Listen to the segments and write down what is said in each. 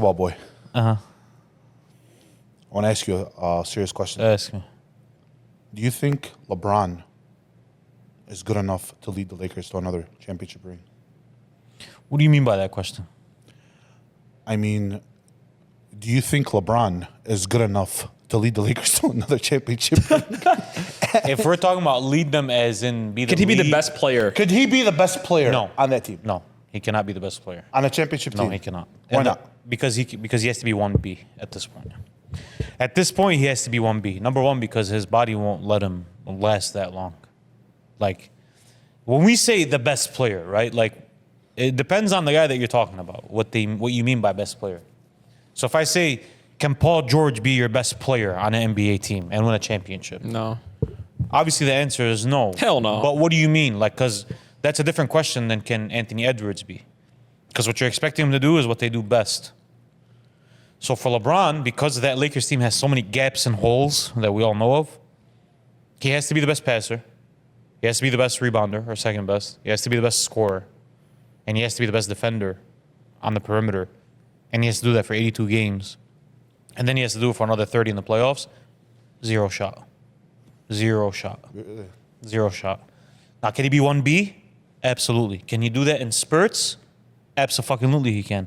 Ball boy. Uh-huh. I want to ask you a serious question. Ask me. Do you think LeBron is good enough to lead the Lakers to another championship ring? What do you mean by that question? I mean, do you think LeBron is good enough to lead the Lakers to another championship ring? If we're talking about lead them as in be the Could he be the lead- best player? Could he be the best player No. on that team? No, he cannot be the best player. On a championship team? No, he cannot. Why And not? Because he has to be 1B at this point. At this point, he has to be 1B. Number one, because his body won't let him last that long. Like, when we say the best player, right? Like, it depends on the guy that you're talking about, what you mean by best player. So if I say, can Paul George be your best player on an NBA team and win a championship? No. Obviously, the answer is no. Hell no. But what do you mean? Like, because that's a different question than can Anthony Edwards be? Because what you're expecting him to do is what they do best. So for LeBron, because that Lakers team has so many gaps and holes that we all know of, he has to be the best passer. He has to be the best rebounder, or second best. He has to be the best scorer. And he has to be the best defender on the perimeter. And he has to do that for 82 games. And then he has to do it for another 30 in the playoffs. Zero shot. Zero shot. Zero shot. Now, can he be 1B? Absolutely. Can he do that in spurts? Absolutely he can.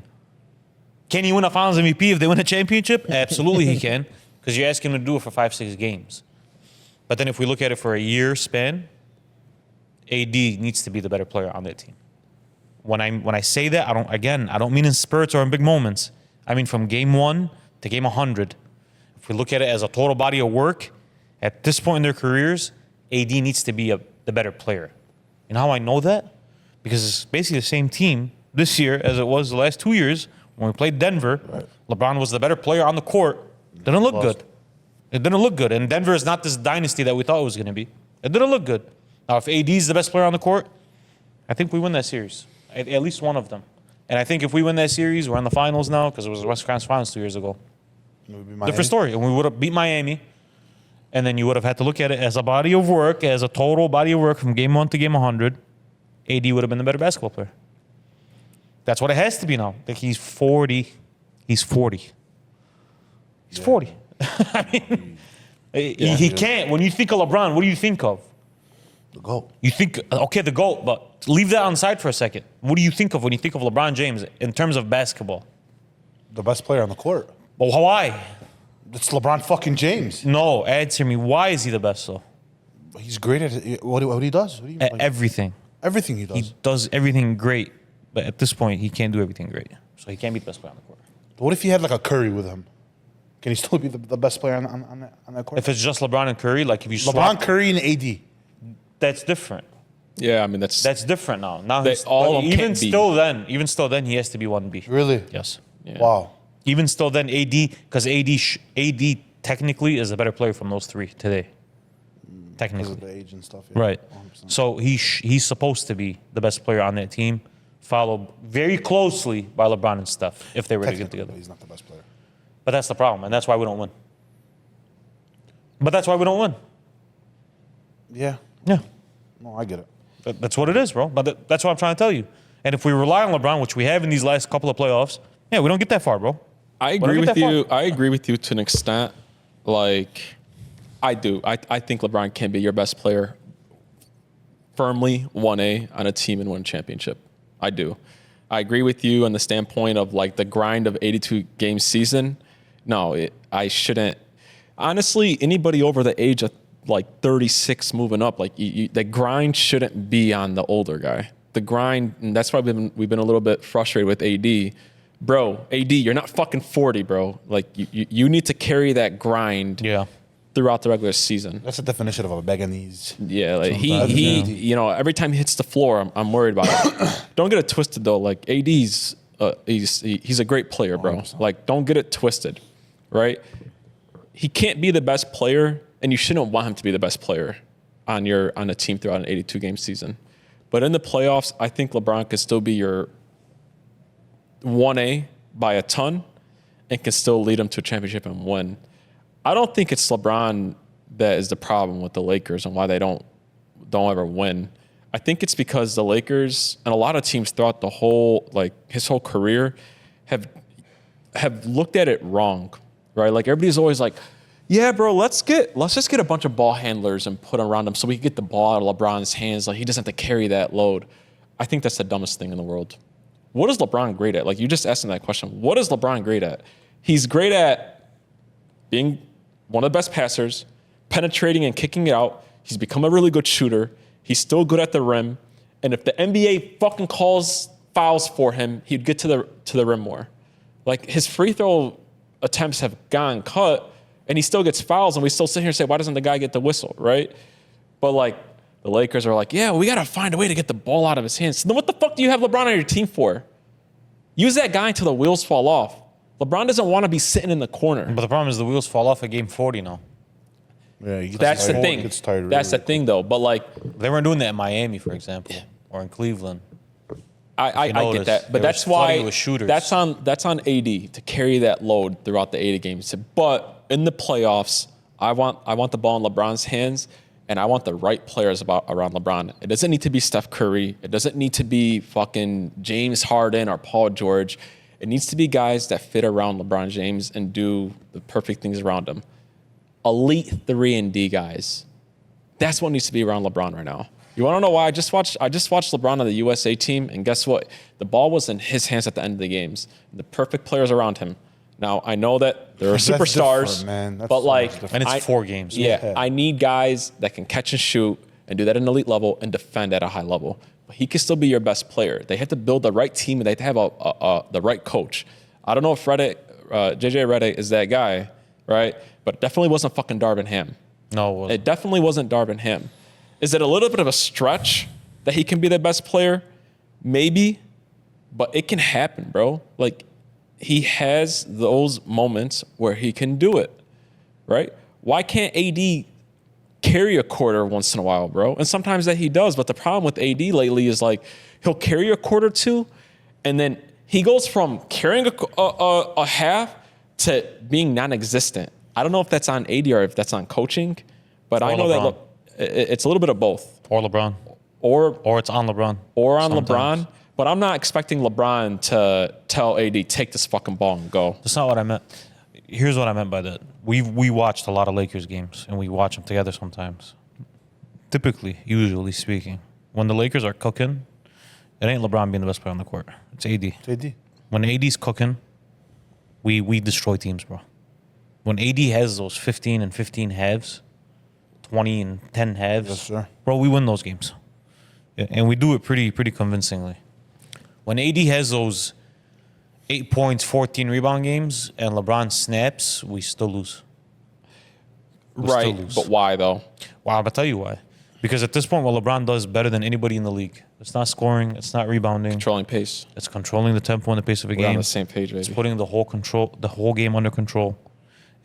Can he win a Finals MVP if they win a championship? Absolutely he can, because you're asking him to do it for 5-6 games. But then if we look at it for a year span, AD needs to be the better player on that team. When I say that, I don't mean in spurts or in big moments. I mean from game 1 to game 100. If we look at it as a total body of work, at this point in their careers, AD needs to be the better player. You know how I know that? Because it's basically the same team this year as it was the last 2 years. When we played Denver, right. LeBron was the better player on the court. Didn't look good. It didn't look good. And Denver is not this dynasty that we thought it was going to be. It didn't look good. Now, if AD is the best player on the court, I think we win that series. At least one of them. And I think if we win that series, we're in the finals now, because it was the Western Conference Finals 2 years ago. Different story. And we would have beat Miami. And then you would have had to look at it as a body of work, as a total body of work from game 1 to game 100. AD would have been the better basketball player. That's what it has to be now. Like he's 40. He's 40. He's 40. I mean, he can't. When you think of LeBron, what do you think of? The GOAT. You think, okay, the GOAT, but leave that on side for a second. What do you think of when you think of LeBron James in terms of basketball? The best player on the court. Well, why? It's LeBron fucking James. No, answer me. Why is he the best, though? He's great at what he does. What do you mean? Everything. Everything he does. He does everything great. But at this point, he can't do everything great. So he can't be the best player on the court. What if he had like a Curry with him? Can he still be the best player on that court? If it's just LeBron and Curry, like if you LeBron, Curry, and AD. That's different. Yeah, I mean, that's different now. Now they he's, all even can't be. even still then, he has to be 1B. Really? Yes. Yeah. Wow. Even still then, AD, because AD technically is a better player from those three today. Technically. Because of the age and stuff. Yeah. Right. 100%. So he's supposed to be the best player on that team, followed very closely by LeBron and Steph, if they were to get together. He's not the best player. But that's the problem, and that's why we don't win. But that's why we don't win. Yeah. Yeah. No, I get it. That's what it is, bro. But that's what I'm trying to tell you. And if we rely on LeBron, which we have in these last couple of playoffs, yeah, we don't get that far, bro. I agree with you. I agree with you to an extent. Like, I do. I think LeBron can be your best player firmly 1A on a team and win a championship. I do. I agree with you on the standpoint of like the grind of 82 game season. No, I shouldn't. Honestly, anybody over the age of like 36 moving up, like the grind shouldn't be on the older guy. The grind, and that's why we've been a little bit frustrated with AD. Bro, AD, you're not fucking 40, bro. Like you need to carry that grind throughout the regular season. That's the definition of a bag of knees. Yeah, like he you know, every time he hits the floor, I'm worried about it. Don't get it twisted though. Like AD's he's a great player, bro. 100%. Like don't get it twisted, right? He can't be the best player, and you shouldn't want him to be the best player on a team throughout an 82 game season. But in the playoffs, I think LeBron could still be your 1A by a ton and can still lead them to a championship and win. I don't think it's LeBron that is the problem with the Lakers and why they don't ever win. I think it's because the Lakers and a lot of teams throughout his whole career have have looked at it wrong, right? Like everybody's always like, yeah, bro, let's just get a bunch of ball handlers and put them around him so we can get the ball out of LeBron's hands. Like he doesn't have to carry that load. I think that's the dumbest thing in the world. What is LeBron great at? Like you just asked him that question. What is LeBron great at? He's great at being one of the best passers, penetrating and kicking it out. He's become a really good shooter. He's still good at the rim. And if the NBA fucking calls fouls for him, he'd get to the rim more. Like his free throw attempts have gone cut, and he still gets fouls, and we still sit here and say, why doesn't the guy get the whistle, right? But like the Lakers are like, yeah, we got to find a way to get the ball out of his hands. So then what the fuck do you have LeBron on your team for? Use that guy until the wheels fall off. LeBron doesn't want to be sitting in the corner. But the problem is the wheels fall off at game 40 now. Yeah, he gets That's the tired. thing. He gets tired That's the really thing, though. But like, They weren't doing that in Miami, for example, or in Cleveland. I get notice, that, but they that's were flooding why with shooters. that's on AD to carry that load throughout the 80 games. But in the playoffs, I want the ball in LeBron's hands, and I want the right players around LeBron. It doesn't need to be Steph Curry. It doesn't need to be fucking James Harden or Paul George. It needs to be guys that fit around LeBron James and do the perfect things around him. Elite 3 and D guys. That's what needs to be around LeBron right now. You want to know why? I just watched LeBron on the USA team, and guess what? The ball was in his hands at the end of the games. The perfect players around him. Now, I know that there are That's superstars, different, man. That's but so like, much different. And it's 4 games. Yeah, I need guys that can catch and shoot and do that at an elite level and defend at a high level. But he can still be your best player. They have to build the right team, and they have to have the right coach. I don't know if JJ Redick is that guy, right? But it definitely wasn't fucking Darvin Ham. No, it wasn't. It definitely wasn't Darvin Ham. Is it a little bit of a stretch that he can be the best player? Maybe, but it can happen, bro. Like, he has those moments where he can do it, right? Why can't AD carry a quarter once in a while, bro? And sometimes that he does, but the problem with AD lately is like he'll carry a quarter too, and then he goes from carrying a half to being non-existent. I don't know if that's on AD or if that's on coaching, but I know LeBron. that it's a little bit of both. Or LeBron. Or It's on LeBron. or on Sometimes. LeBron, but I'm not expecting LeBron to tell AD, take this fucking ball and go. That's not what I meant. Here's what I meant by that. We watched a lot of Lakers games, and we watch them together sometimes. Typically, usually speaking, when the Lakers are cooking, it ain't LeBron being the best player on the court. It's AD. JD. When AD's cooking, we destroy teams, bro. When AD has those 15 and 15 halves, 20 and 10 halves, Yes, sir. bro, we win those games. Yeah, and we do it pretty convincingly. When AD has those 8 points, 14 rebound games, and LeBron snaps, we still lose. We still Right, lose. but why though? Wow, I'll tell you why. Because at this point, what LeBron does better than anybody in the league. It's not scoring. It's not rebounding. Controlling pace. It's controlling the tempo and the pace of a We're on game. the same page, It's baby. putting the whole game under control,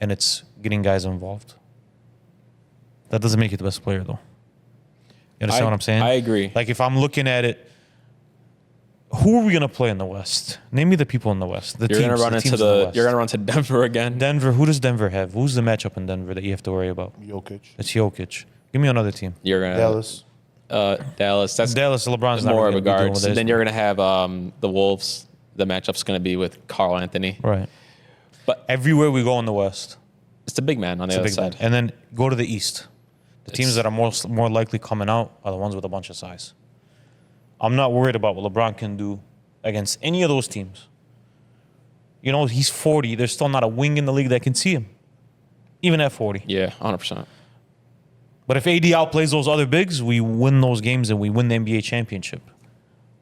and it's getting guys involved. That doesn't make you the best player, though. You understand what I'm saying? I agree. Like, if I'm looking at it, who are we gonna play in the West? Name me the people in the West. You're gonna run into you're gonna run to Denver again. Denver. Who does Denver have? Who's the matchup in Denver that you have to worry about? Jokic. It's Jokic. Give me another team. You're gonna Dallas. Dallas. That's Dallas. LeBron's not more really of a gonna be dealing guard. with So this. then you're gonna have the Wolves. The matchup's gonna be with Carl Anthony. right. But Everywhere we go in the West, it's the big man on the it's a other big side. man. And then go to the East. The teams that are more likely coming out are the ones with a bunch of size. I'm not worried about what LeBron can do against any of those teams. You know, he's 40. There's still not a wing in the league that can see him, even at 40. Yeah, 100%. But if AD outplays those other bigs, we win those games and we win the NBA championship.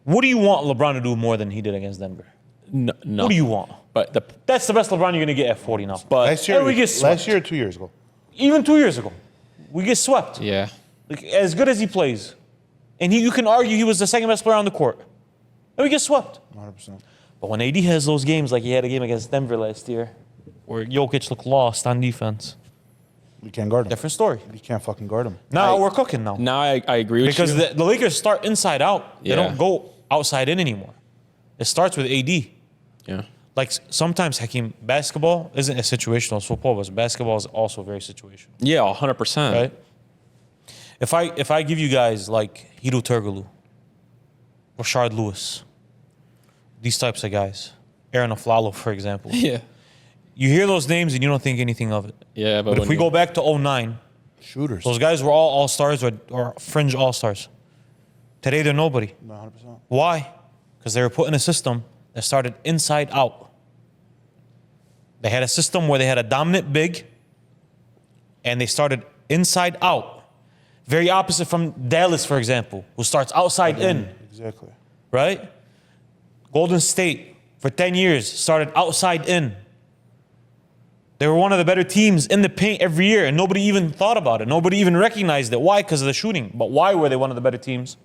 What do you want LeBron to do more than he did against Denver? No. What do you want? But That's the best LeBron you're going to get at 40 now. Last year, and we get swept. last year or 2 years ago. Even 2 years ago, we get swept. yeah, Like, as good as he plays, and you can argue he was the second best player on the court, and we get swept. 100%. But when AD has those games, like he had a game against Denver last year, where Jokic looked lost on defense, We can't guard him. different story. You can't fucking guard him. Now we're cooking now. now I agree with Because you. the Lakers start inside out. They Yeah. don't go outside in anymore. It starts with AD. Yeah. Like sometimes, Hakeem, basketball isn't as situational as football, but basketball is also very situational, Yeah, 100%. right? If I give you guys like Hidou Turkoglu, Rashard Lewis, these types of guys, Aaron Aflalo, for example. Yeah. You hear those names and you don't think anything of it. Yeah, But if we go back to 09, Shooters. those guys were all all-stars or fringe all-stars. Today, they're nobody. 100%. Why? Because they were put in a system that started inside out. They had a system where they had a dominant big, and they started inside out. Very opposite from Dallas, for example, who starts outside in, Exactly. right? Golden State, for 10 years, started outside in. They were one of the better teams in the paint every year, and nobody even thought about it. Nobody even recognized it. Why? Because of the shooting. But why were they one of the better teams?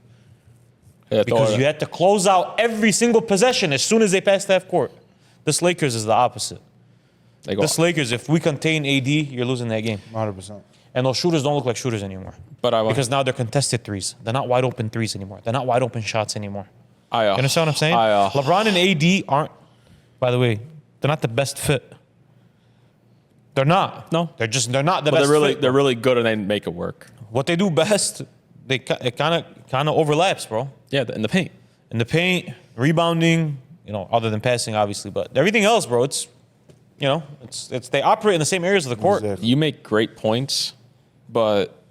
Yeah, Because you had to close out every single possession as soon as they passed half court. This Lakers is the opposite. they go. This Lakers, if we contain AD, you're losing that game. 100%. And those shooters don't look like shooters anymore. But Because now they're contested threes. They're not wide open threes anymore. They're not wide open shots anymore. I, You understand what I'm saying? LeBron and AD aren't, by the way, they're not the best fit. They're not. No. They're not the best fit. they're really good and they make it work. What they do best, it kind of overlaps, bro. Yeah, in the paint. In the paint, rebounding, other than passing, obviously, but everything else, bro, it's they operate in the same areas of the court. Exactly. You make great points, but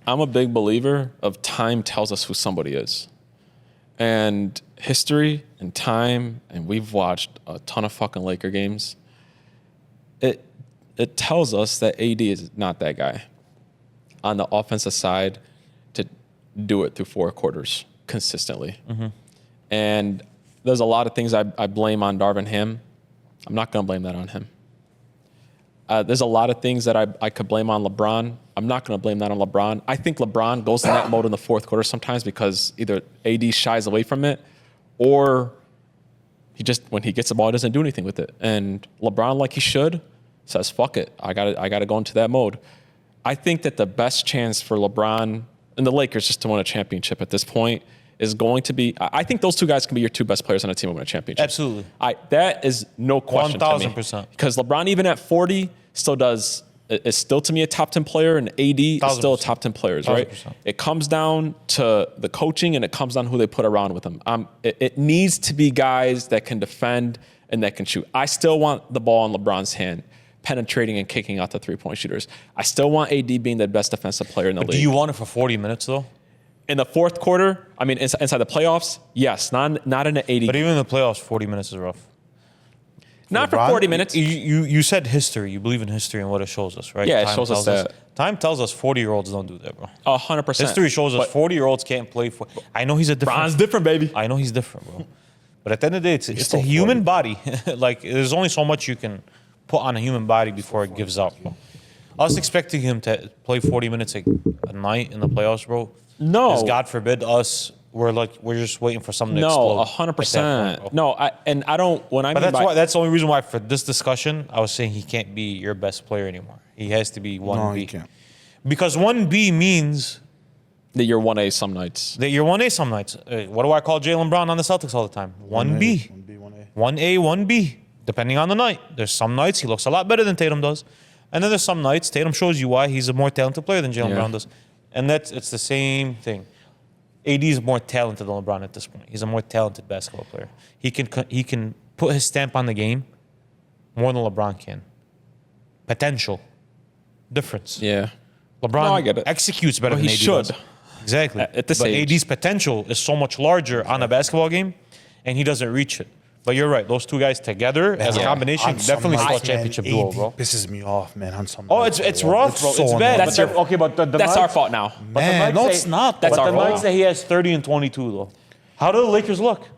I'm a big believer of time tells us who somebody is. And history and time, and we've watched a ton of fucking Laker games. It tells us that AD is not that guy on the offensive side to do it through 4 quarters consistently. Mm-hmm. And there's a lot of things I blame on Darvin Ham. I'm not going to blame that on him. There's a lot of things that I could blame on LeBron. I'm not going to blame that on LeBron. I think LeBron goes in that mode in the 4th quarter sometimes because either AD shies away from it or he just, when he gets the ball, doesn't do anything with it. And LeBron, like he should, says, fuck it. I got to go into that mode. I think that the best chance for LeBron and the Lakers just to win a championship at this point is going to be, I think those 2 guys can be your 2 best players on a team to win a championship. Absolutely. That is no question 1,000%. Because LeBron, even at 40, is still to me a top 10 player, and AD is still a top 10 player, right? 1,000%. It comes down to the coaching and it comes down to who they put around with him. It needs to be guys that can defend and that can shoot. I still want the ball in LeBron's hand, penetrating and kicking out the 3-point shooters. I still want AD being the best defensive player in the league. Do you want it for 40 minutes, though? In the 4th quarter, I mean, inside the playoffs, yes, not in an 80. But even in the playoffs, 40 minutes is rough. Not for LeBron, 40 minutes. You said history. You believe in history and what it shows us, right? Yeah, it Time shows us tells that. Time tells us 40-year-olds don't do that, bro. 100%. History shows us But 40-year-olds can't play. I know he's a different. Bron's different, baby. I know he's different, bro. But at the end of the day, it's a still human body. Like, there's only so much you can put on a human body before it gives out, bro. Us expecting him to play 40 minutes a night in the playoffs, bro. No. Is, God forbid, us. We're just waiting for something to explode. No, at that 100%. point, bro. No, I don't. When I But mean by, that's the only reason why for this discussion, I was saying he can't be your best player anymore. He has to be 1B. No, he can't. Because 1B means that you're 1A some nights. that you're 1A some nights. What do I call Jaylen Brown on the Celtics all the time? 1B. 1B, 1A. 1A, 1B, depending on the night. There's some nights he looks a lot better than Tatum does. And then there's some nights Tatum shows you why he's a more talented player than Jaylen Yeah. Brown does. And it's the same thing. AD is more talented than LeBron at this point. He's a more talented basketball player. He can put his stamp on the game more than LeBron can. Potential. Difference. Yeah. LeBron No, I get it. executes better Well, than he AD should. does. Exactly. At this but age. AD's potential is so much larger on a basketball game, and he doesn't reach it. But you're right; those 2 guys together as a Yeah. combination On some definitely still a nights, man, championship duo, AD bro. pisses me off, man. On some Oh, nights, it's bro. rough, bro. so It's bad. annoying. That's But okay, but the That's our nights- fault now. But the Man, nights no, that- it's not. That's But our the fault. nights that he has 30 and 22, though. How do the Lakers look?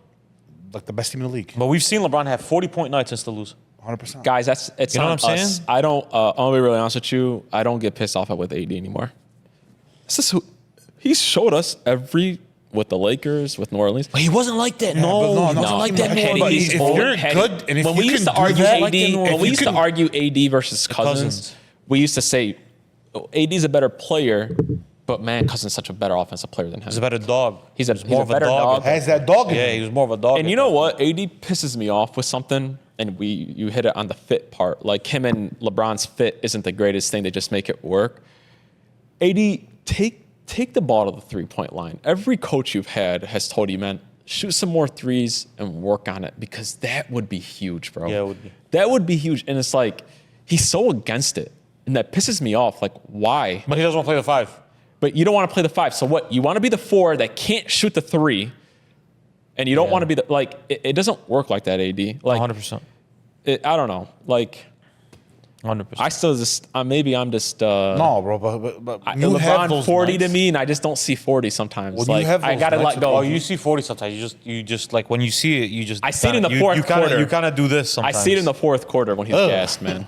Like the best team in the league. But we've seen LeBron have 40-point nights since the lose. 100%. Guys, it's You know on what I'm us. saying? I don't. I'll be really honest with you. I don't get pissed off with AD anymore. This is who he's showed us with the Lakers, with New Orleans. But he wasn't like that. but no, he no, wasn't like that. okay, in but Orleans, if bro. you're good and if when you we can used to do argue that, AD, if when we you used to can- argue AD versus Cousins, Cousins. we used to say AD's a better player, but man, Cousins is such a better offensive player than him. He's a better dog. He's a more of a better dog. dog. Has that dog in Yeah, him. he was more of a dog. And you know what? AD pisses me off with something, and you hit it on the fit part. Like him and LeBron's fit isn't the greatest thing. They just make it work. AD, take the ball to the 3-point line. Every coach you've had has told you, man, shoot some more threes and work on it because that would be huge, bro. Yeah, it would be. That would be huge. And it's like, he's so against it. And that pisses me off. Like, why? But he doesn't want to play the 5. But you don't want to play the 5. So what? You want to be the 4 that can't shoot the 3, and you don't want to be the, like, it doesn't work like that, AD. Like, 100%. I don't know. Like, 100%. I still just, maybe I'm just, No, bro, but you have LeBron those 40 nights. to me, and I just don't see 40 sometimes. When you Like, have I those got to nights let with go. Oh, you see 40 sometimes. You just like when you see it, you just. I see it in the fourth quarter. You kind of do this I sometimes. see it in the fourth quarter when he's Ugh. gassed, man.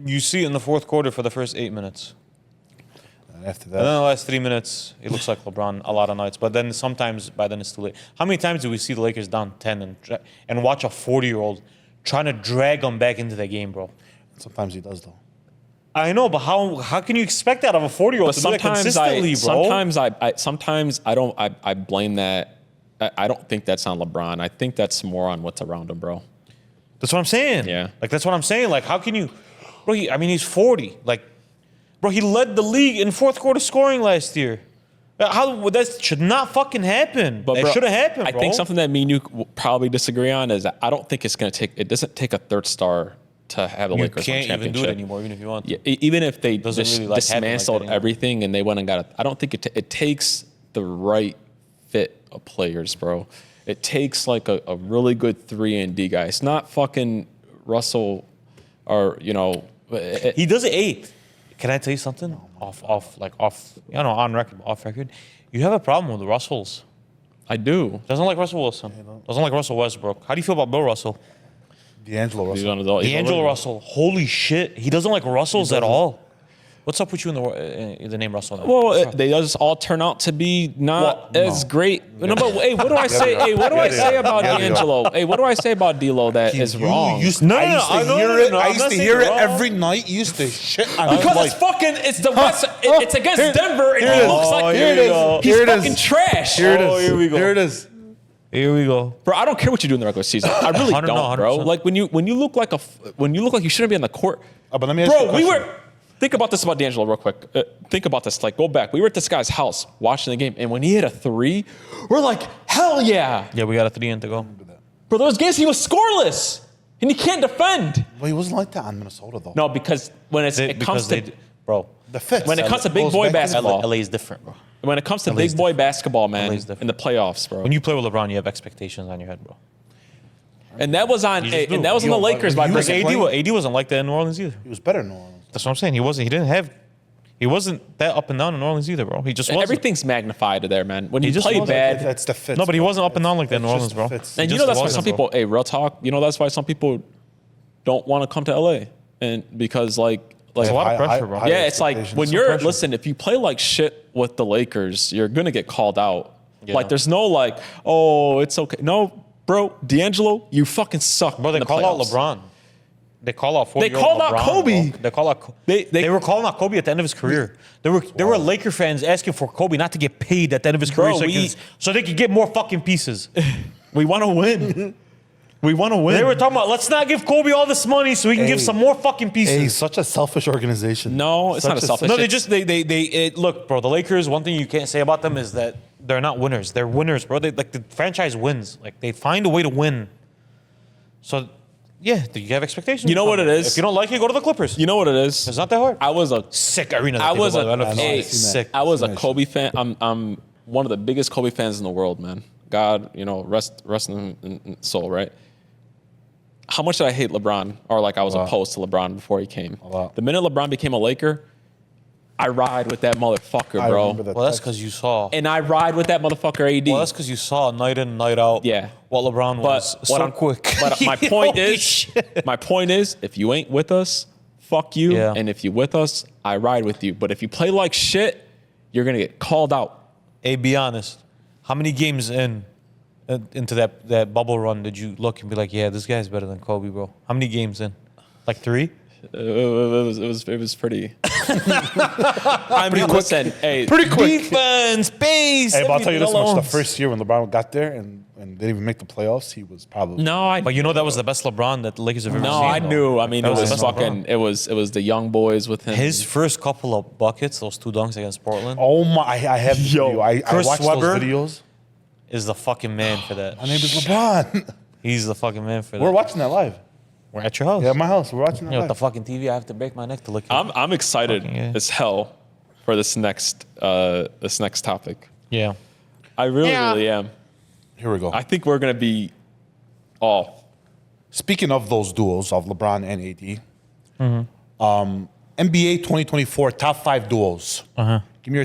You see it in the fourth quarter for the first 8 minutes. And after And then that, the last 3 minutes, it looks like LeBron a lot of nights. But then sometimes by then it's too late. How many times do we see the Lakers down 10 and watch a 40-year-old trying to drag them back into the game, bro? sometimes he does though. I know, but how can you expect that of a 40-year-old But to do that consistently, bro? sometimes I blame that. I don't think that's on LeBron. I think that's more on what's around him, bro. That's what I'm saying. Yeah. Like, that's what I'm saying. Like, how can you... Bro, he's 40. Like, bro, he led the league in fourth quarter scoring last year. That should not fucking happen. But that bro, should have happened, I bro. think something that me and you will probably disagree on is that I don't think it's going to take... It doesn't take a third star to have the You Lakers win can't even championship. do it anymore, even if you want to. Yeah, even if they Doesn't really like happen like dismantled that anymore. everything and they went and got it, I don't think it takes the right fit of players, bro. It takes like a really good 3-and-D guy. It's not fucking Russell or, you know. He does it. Hey, can I tell you something? On record, off record. You have a problem with the Russells. I do. Doesn't like Russell Wilson. Doesn't like Russell Westbrook. How do you feel about Bill Russell? D'Angelo He's Russell. on his own. D'Angelo Russell. Holy shit. He doesn't like Russells at all. What's up with you in the name Russell? Well, they just all turn out to be not Well, as no. great. No, but hey, what do I say? Hey, what do I say about Yeah, they are. D'Angelo? Hey, what do I say about D'Lo that is wrong? I used No, to no, hear no, it. no, I I'm used not to saying hear it wrong. every night. You used to shit on his Because wife. it's fucking, it's the West. It's against Here- Denver, and here he it is. looks like Here it is. he's Here it is. fucking trash. Here it is. Oh, here we go. Here it is. Here we go. Bro, I don't care what you do in the regular season. I really 100, don't, bro. 100%. Like when you look like you shouldn't be on the court. But let me ask you a Bro, we question. were. Think about this about D'Angelo real quick. Think about this. Like, go back. We were at this guy's house watching the game, and when he hit a 3, we're like, hell yeah. Yeah, we got a 3 in to go. Bro, those games he was scoreless, and he can't defend. Well, he wasn't like that on Minnesota though. No, because when it comes to bro. The fits. when it comes to big Goes boy back to the- basketball, LA is different, bro. when it comes to LA's big boy basketball, man, LA's different. in the playoffs, bro. When you play with LeBron, you have expectations on your head, bro. And that was on, You just do. and that was on Yo, the Lakers by but you was bringing. AD wasn't like that in New Orleans either. He was better in New Orleans. That's what I'm saying. He wasn't that up and down in New Orleans either, bro. He just wasn't. Everything's magnified there, man. When you just play wasn't. bad, That's the fits. No, but he bro. wasn't up and down like that in It's New just Orleans, bro. the fits. and He you know just that's why wasn't, some bro. people, hey, real talk. You know that's why some people don't want to come to LA, and because like It's a lot of High- pressure, high- bro. high- yeah, it's like expectations. when Some you're pressure. listen, if you play like shit with the Lakers, you're gonna get called out. Yeah. Like there's no like, oh, it's okay. No, bro, D'Angelo, you fucking suck. Bro, they in the call out playoffs. LeBron. They call out 40 They called out Kobe. They call out. They were calling out Kobe at the end of his career. There were Laker fans asking for Kobe not to get paid at the end of his career, Bro, so they could get more fucking pieces. We want to win. We want to win. They were talking about let's not give Kobe all this money so we can give Hey. some more fucking pieces. Hey, such a selfish organization. No, it's Such not a selfish. No, look, bro. The Lakers. One thing you can't say about them is that they're not winners. They're winners, bro. They like the franchise wins. Like they find a way to win. So, yeah, do you have expectations? You know what it is? If you don't like it, go to the Clippers. You know what it is? It's not that hard. I was a Sick arena. that I they was built. a I don't know if you hey, know. Sick. I was a Nice. Kobe fan. I'm one of the biggest Kobe fans in the world, man. God, you know, rest in soul, right? How much did I hate LeBron, or like I was lot. opposed to LeBron before he came? lot. The minute LeBron became a Laker, I ride with that motherfucker, I bro. remember that Well, that's text. because you saw. And I ride with that motherfucker AD. Well, that's because you saw night in, night out. Yeah. What LeBron was But so quick. But my point Holy is, shit. my point is, if you ain't with us, fuck you. Yeah. And if you with us, I ride with you. But if you play like shit, you're gonna get called out. Hey, be honest. How many games into that bubble run did you look and be like, yeah, this guy's better than Kobe, bro? How many games in? Like 3? It was pretty. I mean, listen, hey, Pretty quick. Defense, base. Hey, but I'll tell you this much: the everything first year when LeBron got there and didn't even make the playoffs, he was probably no, But you know that was the best LeBron that the Lakers have ever no, seen. I knew. I mean, it That was was the best fucking. It was the young boys with him. His first couple of buckets, those 2 dunks against Portland. Oh my! I have the Yo, video. I Chris watched Webber. those videos. is the fucking man for that. My name is LeBron. He's the fucking man for that. We're watching that live. We're at your house. Yeah, at my house. We're watching that With the live. fucking TV, I have to break my neck to look at. I'm excited Fucking, yeah. as hell for this next topic. Yeah. I really am. Here we go. I think we're gonna be all. Speaking of those duos of LeBron and AD, NBA 2024 top 5 duos.